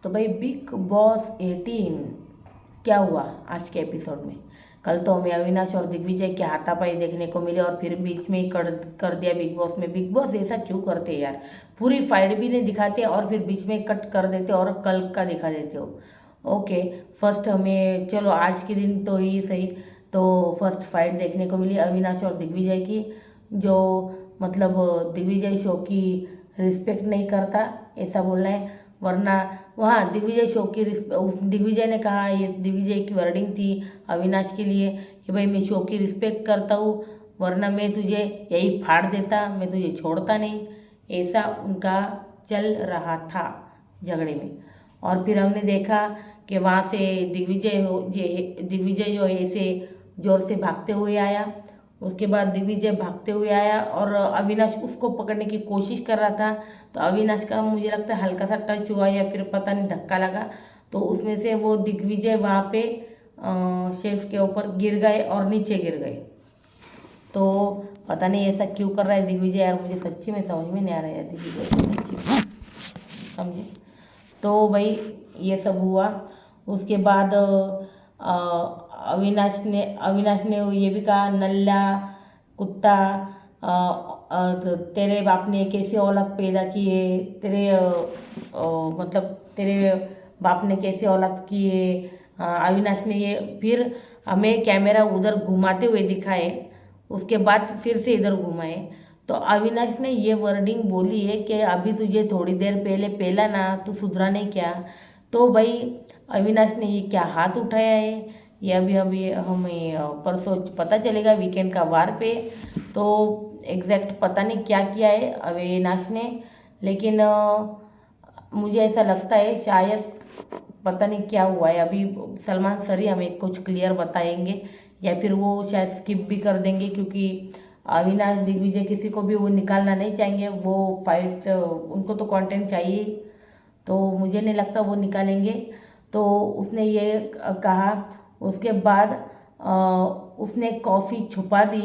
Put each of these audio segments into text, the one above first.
तो भाई big boss 18 क्या हुआ आज के एपिसोड में। कल तो हमें अविनाश और दिग्विजय की हाथापाई देखने को मिली और फिर बीच में ही कर दिया बिग बॉस में। बिग बॉस ऐसा क्यों करते हैं यार, पूरी फाइट भी नहीं दिखाते और फिर बीच में कट कर देते और कल का दिखा देते हो। ओके, फर्स्ट हमें चलो आज के दिन तो ही सही, तो फर्स्ट फाइट देखने को मिली अविनाश और दिग्विजय की। जो मतलब दिग्विजय शो की रिस्पेक्ट नहीं करता ऐसा बोलना है, वरना वहाँ दिग्विजय शो की दिग्विजय ने कहा, ये दिग्विजय की वर्डिंग थी अविनाश के लिए कि भाई मैं शो की रिस्पेक्ट करता हूँ, वरना मैं तुझे यही फाड़ देता, मैं तुझे छोड़ता नहीं। ऐसा उनका चल रहा था झगड़े में। और फिर हमने देखा कि वहाँ से दिग्विजय जो है ऐसे जोर से भागते हुए आया। उसके बाद दिग्विजय भागते हुए आया और अविनाश उसको पकड़ने की कोशिश कर रहा था। तो अविनाश का मुझे लगता है हल्का सा टच हुआ या फिर पता नहीं धक्का लगा, तो उसमें से वो दिग्विजय वहाँ पे शेल्फ के ऊपर गिर गए और नीचे गिर गए। तो पता नहीं ऐसा क्यों कर रहा है दिग्विजय यार, मुझे सच्ची में समझ में नहीं आ रहा है दिग्विजय सच्ची, समझे। तो भाई ये सब हुआ। उसके बाद अविनाश ने ये भी कहा, नल्ला कुत्ता, तो तेरे बाप ने कैसे औलाद पैदा की है, मतलब तेरे बाप ने कैसे औलाद की है। अविनाश ने ये फिर हमें कैमरा उधर घुमाते हुए दिखाए, उसके बाद फिर से इधर घुमाए। तो अविनाश ने ये वर्डिंग बोली है कि अभी तुझे थोड़ी देर पहले पेला ना, तू सुधरा नहीं क्या। तो भाई अविनाश ने ये क्या हाथ उठाया है, ये अभी अभी हमें परसों पता चलेगा वीकेंड का वार पे। तो एग्जैक्ट पता नहीं क्या किया है अविनाश ने, लेकिन मुझे ऐसा लगता है शायद पता नहीं क्या हुआ है। अभी सलमान सर ही हमें कुछ क्लियर बताएंगे या फिर वो शायद स्किप भी कर देंगे, क्योंकि अविनाश दिग्विजय किसी को भी वो निकालना नहीं चाहेंगे, वो फाइट उनको तो कंटेंट चाहिए, तो मुझे नहीं लगता वो निकालेंगे। तो उसने ये कहा। उसके बाद उसने कॉफ़ी छुपा दी,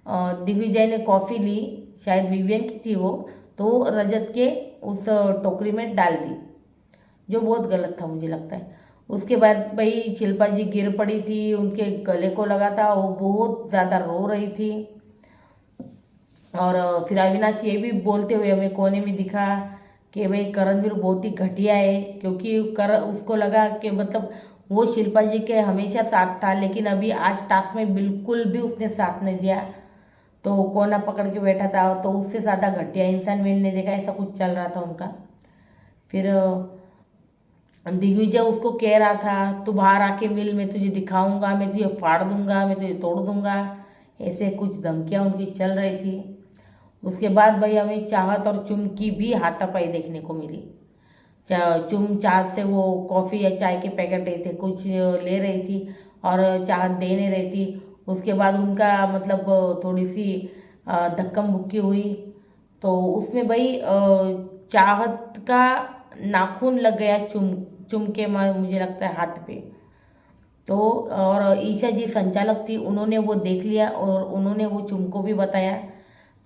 दिग्विजय ने कॉफ़ी ली, शायद विवियन की थी वो, तो रजत के उस टोकरी में डाल दी, जो बहुत गलत था मुझे लगता है। उसके बाद भाई शिल्पा जी गिर पड़ी थी, उनके गले को लगा था, वो बहुत ज़्यादा रो रही थी। और फिर अविनाश ये भी बोलते हुए हमें कोने में दिखा कि भाई करणवीर बहुत ही घटिया है, क्योंकि उसको लगा कि मतलब वो शिल्पा जी के हमेशा साथ था, लेकिन अभी आज टास्क में बिल्कुल भी उसने साथ नहीं दिया, तो कोना पकड़ के बैठा था, तो उससे ज़्यादा घटिया इंसान मैंने देखा, ऐसा कुछ चल रहा था उनका। फिर दिग्विजय उसको कह रहा था, तू बाहर आके मिल, मैं तुझे दिखाऊंगा, मैं तुझे फाड़ दूंगा, मैं तुझे तोड़ दूंगा, ऐसे कुछ धमकियाँ उनकी चल रही थी। उसके बाद भाई हमें चाहत और चुम की भी हाथापाई देखने को मिली। चुम चाहत से वो कॉफ़ी या चाय के पैकेट रहे थे कुछ ले रही थी और चाहत दे नहीं रही थी। उसके बाद उनका मतलब थोड़ी सी धक्कम मुक्की हुई, तो उसमें भाई चाहत का नाखून लग गया चुम चुम के मुझे लगता है हाथ पे। तो और ईशा जी संचालक थी, उन्होंने वो देख लिया और उन्होंने वो चुम को भी बताया,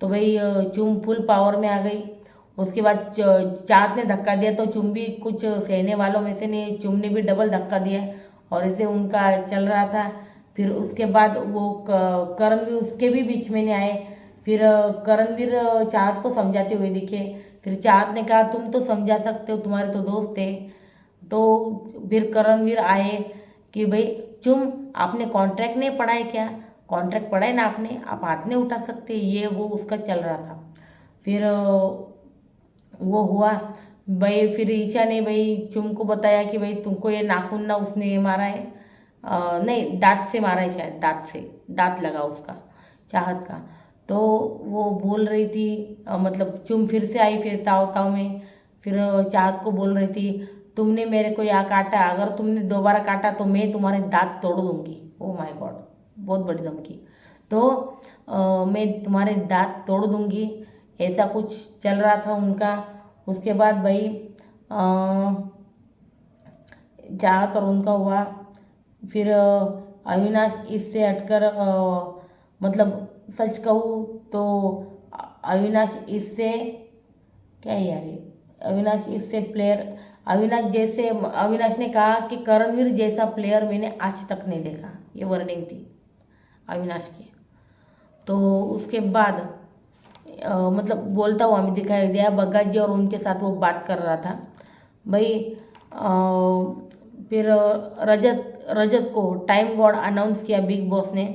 तो भाई चुम फुल पावर में आ गई। उसके बाद चाहत ने धक्का दिया तो चुम भी कुछ सहने वालों में से नहीं, चुम ने भी डबल धक्का दिया और इसे उनका चल रहा था। फिर उसके बाद वो करणवीर उसके भी बीच में नहीं आए। फिर करणवीर चाहत को समझाते हुए दिखे। फिर चाहत ने कहा, तुम तो समझा सकते हो, तुम्हारे तो दोस्त थे। तो फिर करणवीर आए कि भाई चुम, आपने कॉन्ट्रैक्ट नहीं पढ़ा है क्या, कॉन्ट्रैक्ट पढ़ा है ना आपने, आप हाथ नहीं उठा सकते, ये वो उसका चल रहा था। फिर वो हुआ भाई, फिर ईशा ने भाई चुम को बताया कि भाई तुमको ये नाखून ना उसने मारा है, नहीं दांत से मारा है, शायद दांत से, दांत लगा उसका चाहत का। तो वो बोल रही थी मतलब चुम फिर से आई फिर ताव ताव में। फिर चाहत को बोल रही थी, तुमने मेरे को यहाँ काटा, अगर तुमने दोबारा काटा तो मैं तुम्हारे दांत तोड़ दूंगी। ओ माय गॉड, बहुत बड़ी धमकी। तो मैं तुम्हारे दांत तोड़ दूंगी, ऐसा कुछ चल रहा था उनका। उसके बाद भाई चाहत और उनका हुआ। फिर अविनाश इससे हटकर मतलब सच कहूँ तो अविनाश इससे क्या है यार ये, अविनाश इससे प्लेयर अविनाश ने कहा कि करणवीर जैसा प्लेयर मैंने आज तक नहीं देखा, ये वर्डिंग थी अविनाश की। तो उसके बाद मतलब बोलता हुआ हमें दिखाई दिया बग्गा जी और उनके साथ वो बात कर रहा था भाई। फिर रजत को टाइम गॉड अनाउंस किया बिग बॉस ने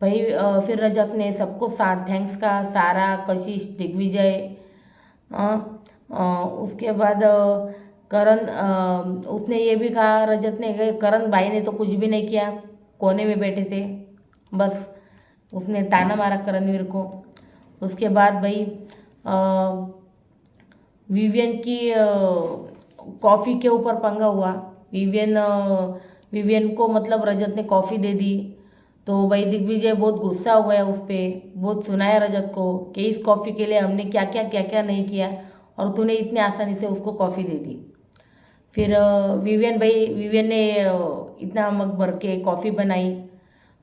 भाई। फिर रजत ने सबको साथ थैंक्स कहा, सारा, कशिश, दिग्विजय। उसके बाद उसने ये भी कहा रजत ने कि करण भाई ने तो कुछ भी नहीं किया, कोने में बैठे थे बस। उसने ताना मारा करणवीर को। उसके बाद भाई विवियन की कॉफ़ी के ऊपर पंगा हुआ। विवियन को मतलब रजत ने कॉफ़ी दे दी, तो भाई दिग्विजय बहुत गुस्सा हो गया उस पर, बहुत सुनाया रजत को कि इस कॉफ़ी के लिए हमने क्या क्या नहीं किया और तूने इतने आसानी से उसको कॉफ़ी दे दी। फिर विवियन ने इतना मग भर के कॉफ़ी बनाई,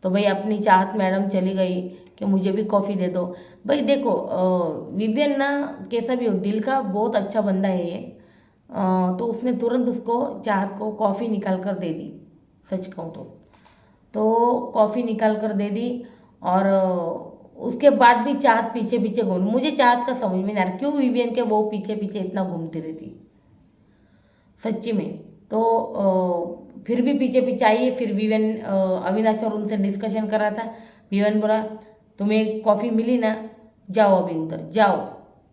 तो भाई अपनी चाहत मैडम चली गई कि मुझे भी कॉफ़ी दे दो। भाई देखो विवियन ना कैसा भी हो दिल का बहुत अच्छा बंदा है ये। तो उसने तुरंत उसको चाहत को कॉफ़ी निकाल कर दे दी, सच कहूँ तो कॉफ़ी निकाल कर दे दी। और उसके बाद भी चाहत पीछे पीछे घूम, मुझे चाहत का समझ में नहीं आ रहा क्यों विवियन के वो पीछे पीछे इतना घूमती रहती सच्ची में। तो फिर भी पीछे पीछे आई। फिर विवियन अविनाश और उनसे डिस्कशन कर रहा था। विवियन बोला तुम्हें कॉफ़ी मिली ना, जाओ अभी उधर जाओ,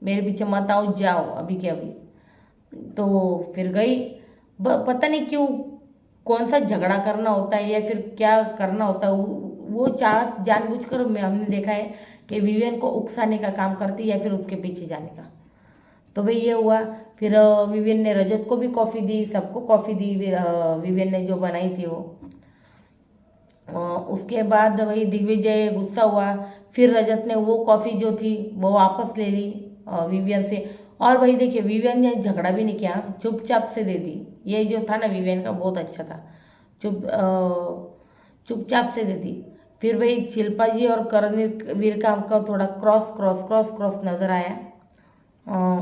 मेरे पीछे मत आओ, जाओ अभी के अभी। तो फिर गई। पता नहीं क्यों कौन सा झगड़ा करना होता है या फिर क्या करना होता है, वो चाह जानबूझकर हमने देखा है कि विवियन को उकसाने का काम करती है या फिर उसके पीछे जाने का। तो भाई ये हुआ। फिर विवियन ने रजत को भी कॉफ़ी दी, सबको कॉफ़ी दी विवियन ने जो बनाई थी वो। उसके बाद भाई दिग्विजय गुस्सा हुआ। फिर रजत ने वो कॉफ़ी जो थी वो वापस ले ली विवियन से। और भाई देखिए विवियन ने झगड़ा भी नहीं किया, चुपचाप से दे दी। ये जो था ना विवियन का बहुत अच्छा था, चुपचाप से दे दी। फिर भाई शिल्पा जी और करणवीर का हमको थोड़ा क्रॉस नज़र आया।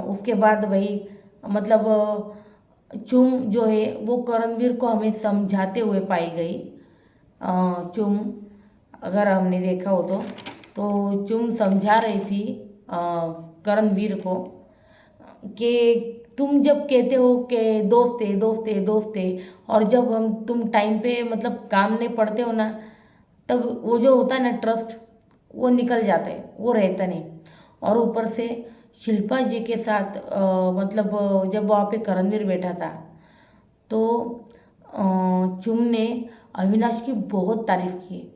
उसके बाद भाई मतलब चुम जो है वो करणवीर को हमें समझाते हुए पाई गई। चुम अगर हमने देखा हो तो चुम समझा रही थी करणवीर को कि तुम जब कहते हो कि दोस्त है और जब तुम टाइम पे मतलब काम नहीं पड़ते हो ना, तब वो जो होता है ना ट्रस्ट वो निकल जाता है, वो रहता नहीं। और ऊपर से शिल्पा जी के साथ मतलब जब वहाँ पे करणवीर बैठा था तो चुम ने अविनाश की बहुत तारीफ की।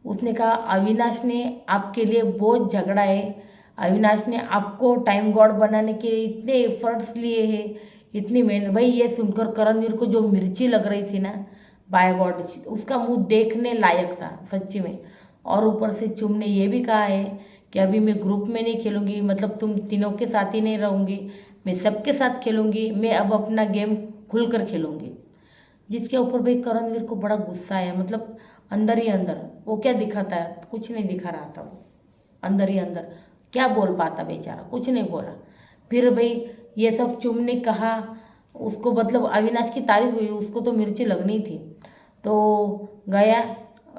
उसने कहा अविनाश ने आपके लिए बहुत झगड़ा है, अविनाश ने आपको टाइम गॉड बनाने के इतने एफर्ट्स लिए हैं, इतनी मेहनत। भाई ये सुनकर करणवीर को जो मिर्ची लग रही थी ना, बाय गॉड उसका मुंह देखने लायक था सच्ची में। और ऊपर से चुम ने ये भी कहा है कि अभी मैं ग्रुप में नहीं खेलूँगी, मतलब तुम तीनों के साथ ही नहीं रहूँगी, मैं सबके साथ खेलूँगी, मैं अब अपना गेम खुल कर खेलूँगी। जिसके ऊपर भाई करणवीर को बड़ा गुस्सा आया, मतलब अंदर ही अंदर वो क्या दिखाता है, कुछ नहीं दिखा रहा था वो, अंदर ही अंदर क्या बोल पाता बेचारा, कुछ नहीं बोला। फिर भाई ये सब चुम ने कहा उसको, मतलब अविनाश की तारीफ हुई, उसको तो मिर्ची लगनी थी। तो गया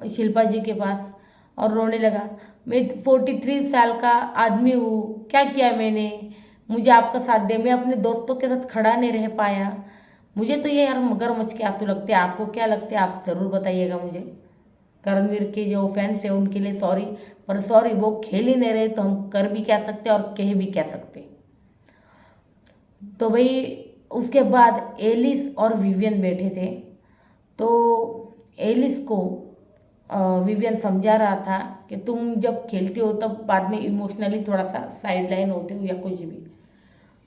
शिल्पा जी के पास और रोने लगा, मैं 43 साल का आदमी हूँ, क्या किया मैंने, मुझे आपका साथ दे, मैं अपने दोस्तों के साथ खड़ा नहीं रह पाया। मुझे तो ये यार मगरमच्छ के आंसू लगते हैं, आपको क्या लगते हैं आप ज़रूर बताइएगा मुझे। करणवीर के जो फैंस हैं उनके लिए सॉरी, पर सॉरी वो खेल ही नहीं रहे तो हम कर भी क्या सकते और कह भी क्या सकते। तो भाई उसके बाद एलिस और विवियन बैठे थे। तो एलिस को विवियन समझा रहा था कि तुम जब खेलती हो तब बाद में इमोशनली थोड़ा सा साइड लाइन होते हो या कुछ भी।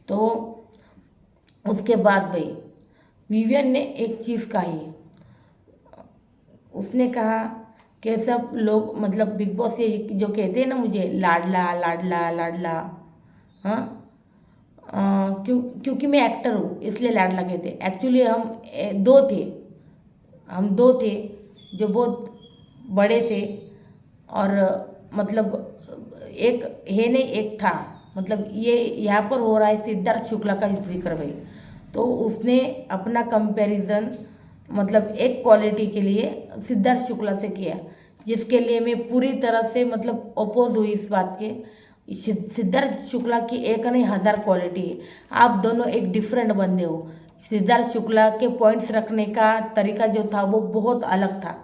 तो उसके बाद भाई विवियन ने एक चीज़ कही, उसने कहा कि सब लोग मतलब बिग बॉस ये जो कहते हैं ना मुझे लाडला लाडला लाडला, हाँ क्योंकि मैं एक्टर हूँ इसलिए लाडला कहते। एक्चुअली हम दो थे जो बहुत बड़े थे, और मतलब एक है नहीं एक था, मतलब ये यहाँ पर हो रहा है सिद्धार्थ शुक्ला का जिक्र भाई। तो उसने अपना कंपैरिजन मतलब एक क्वालिटी के लिए सिद्धार्थ शुक्ला से किया, जिसके लिए मैं पूरी तरह से मतलब अपोज हुई इस बात के। सिद्धार्थ शुक्ला की एक नहीं 1000 क्वालिटी है, आप दोनों एक डिफरेंट बंदे हो। सिद्धार्थ शुक्ला के पॉइंट्स रखने का तरीका जो था वो बहुत अलग था।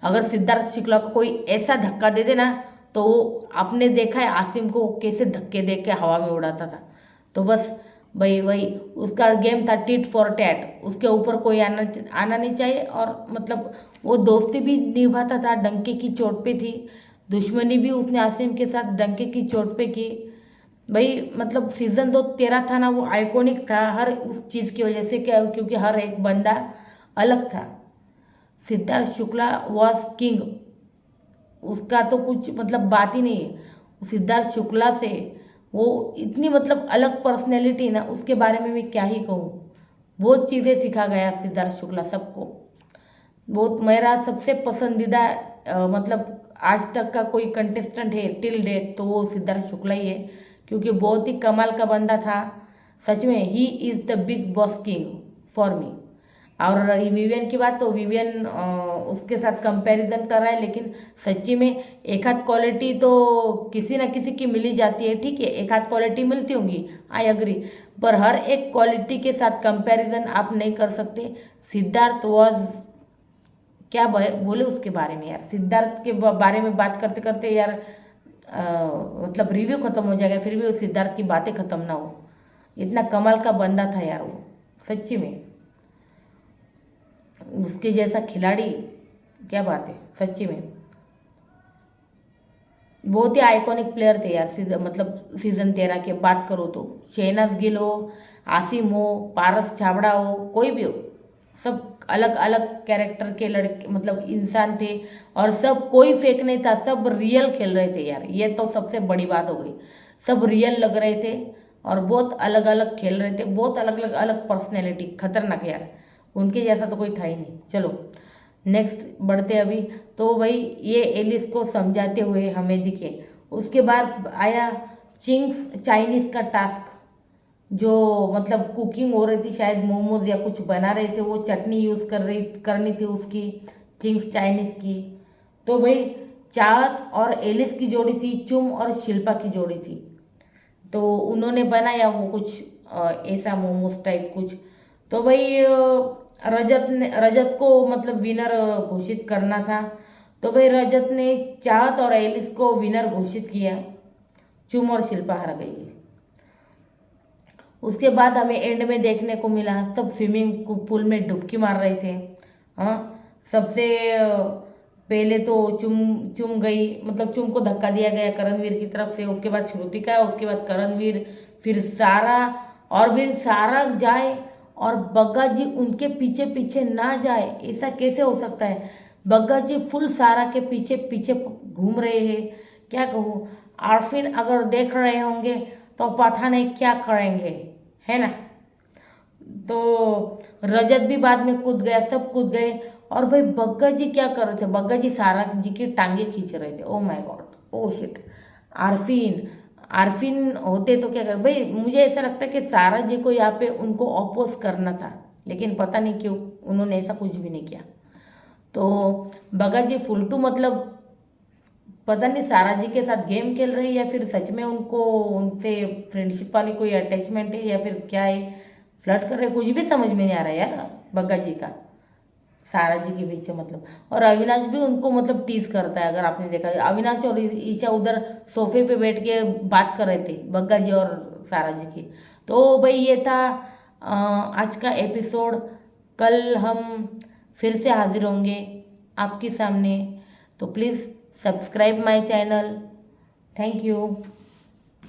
अगर सिद्धार्थ शुक्ला को कोई ऐसा धक्का दे देना तो वो आपने देखा है आसिम को कैसे धक्के दे के हवा में उड़ाता था। तो बस वही वही उसका गेम था, टिट फॉर टैट, उसके ऊपर कोई आना नहीं चाहिए। और मतलब वो दोस्ती भी निभाता था, डंके की चोट पे थी, दुश्मनी भी उसने आसिम के साथ डंके की चोट पे की। भाई मतलब सीज़न 2 तेरा था ना, वो आइकॉनिक था हर उस चीज़ की वजह से, क्या क्योंकि हर एक बंदा अलग था। सिद्धार्थ शुक्ला वॉज किंग, उसका तो कुछ मतलब बात ही नहीं है। सिद्धार्थ शुक्ला से वो इतनी मतलब अलग पर्सनैलिटी ना, उसके बारे में मैं क्या ही कहूँ। बहुत चीज़ें सिखा गया सिद्धार्थ शुक्ला सबको। बहुत मेरा सबसे पसंदीदा मतलब आज तक का कोई कंटेस्टेंट है टिल डेट तो वो सिद्धार्थ शुक्ला ही है, क्योंकि बहुत ही कमाल का बंदा था। सच में he is the big boss king for me. और रही विवियन की बात, तो विवियन उसके साथ कंपैरिजन कर रहा है, लेकिन सच्ची में एक आध क्वालिटी तो किसी ना किसी की मिली जाती है। ठीक है, एक आध क्वालिटी मिलती होंगी, आई अग्री, पर हर एक क्वालिटी के साथ कंपैरिजन आप नहीं कर सकते। सिद्धार्थ वॉज क्या बोले उसके बारे में यार, सिद्धार्थ के बारे में बात करते करते यार मतलब रिव्यू खत्म हो जाएगा, फिर भी उस सिद्धार्थ की बातें खत्म ना हो। इतना कमाल का बंदा था यार वो, सच्ची में उसके जैसा खिलाड़ी, क्या बात है सच्ची में। बहुत ही आइकॉनिक प्लेयर थे यार मतलब सीज़न 13 के बात करो तो शहनाज गिल हो, आसिम हो, पारस छाबड़ा हो, कोई भी हो, सब अलग अलग कैरेक्टर के लड़के मतलब इंसान थे। और सब कोई फेक नहीं था, सब रियल खेल रहे थे यार, ये तो सबसे बड़ी बात हो गई। सब रियल लग रहे थे और बहुत अलग अलग खेल रहे थे, बहुत अलग अलग अलग पर्सनैलिटी, खतरनाक यार, उनके जैसा तो कोई था ही नहीं। चलो नेक्स्ट बढ़ते अभी। तो भाई ये एलिस को समझाते हुए हमें दिखे। उसके बाद आया चिंग्स चाइनीज़ का टास्क, जो मतलब कुकिंग हो रही थी, शायद मोमोज या कुछ बना रहे थे, वो चटनी यूज़ करनी थी उसकी, चिंग्स चाइनीज़ की। तो भाई चाहत और एलिस की जोड़ी थी, चुम और शिल्पा की जोड़ी थी। तो उन्होंने बनाया वो कुछ ऐसा मोमोज टाइप कुछ। तो भाई रजत को मतलब विनर घोषित करना था। तो भाई रजत ने चाहत और एलिस को विनर घोषित किया, चुम और शिल्पा हार गई जी। उसके बाद हमें एंड में देखने को मिला सब स्विमिंग पूल में डुबकी मार रहे थे। हाँ, सबसे पहले तो चुम चुम गई, मतलब चुम को धक्का दिया गया करणवीर की तरफ से, उसके बाद श्रुतिका, उसके बाद करणवीर, फिर सारा, और फिर सारा जाए और बग्गा जी उनके पीछे पीछे ना जाए, ऐसा कैसे हो सकता है। बग्गा जी फुल सारा के पीछे पीछे घूम रहे हैं, क्या कहूँ। आरफिन अगर देख रहे होंगे तो पता नहीं क्या करेंगे, है ना। तो रजत भी बाद में कूद गया, सब कूद गए। और भाई बग्गा जी क्या कर रहे थे, बग्गा जी सारा जी की टांगे खींच रहे थे। Oh my God, oh shit. Arfin Arfin होते तो क्या कर, भाई मुझे ऐसा लगता है कि सारा जी को यहाँ पे उनको अपोज करना था, लेकिन पता नहीं क्यों उन्होंने ऐसा कुछ भी नहीं किया। तो बग्गा जी फुलटू मतलब पता नहीं सारा जी के साथ गेम खेल रहे हैं या फिर सच में उनको उनसे फ्रेंडशिप वाली कोई अटैचमेंट है या फिर क्या है, फ्लर्ट कर रहे, कुछ भी समझ में नहीं आ रहा है यार बग्गा जी का सारा जी के पीछे मतलब। और अविनाश भी उनको मतलब टीज करता है, अगर आपने देखा अविनाश और ईशा उधर सोफे पे बैठ के बात कर रहे थे बग्गा जी और सारा जी की। तो भाई ये था आज का एपिसोड। कल हम फिर से हाजिर होंगे आपके सामने, तो please subscribe my channel. Thank you.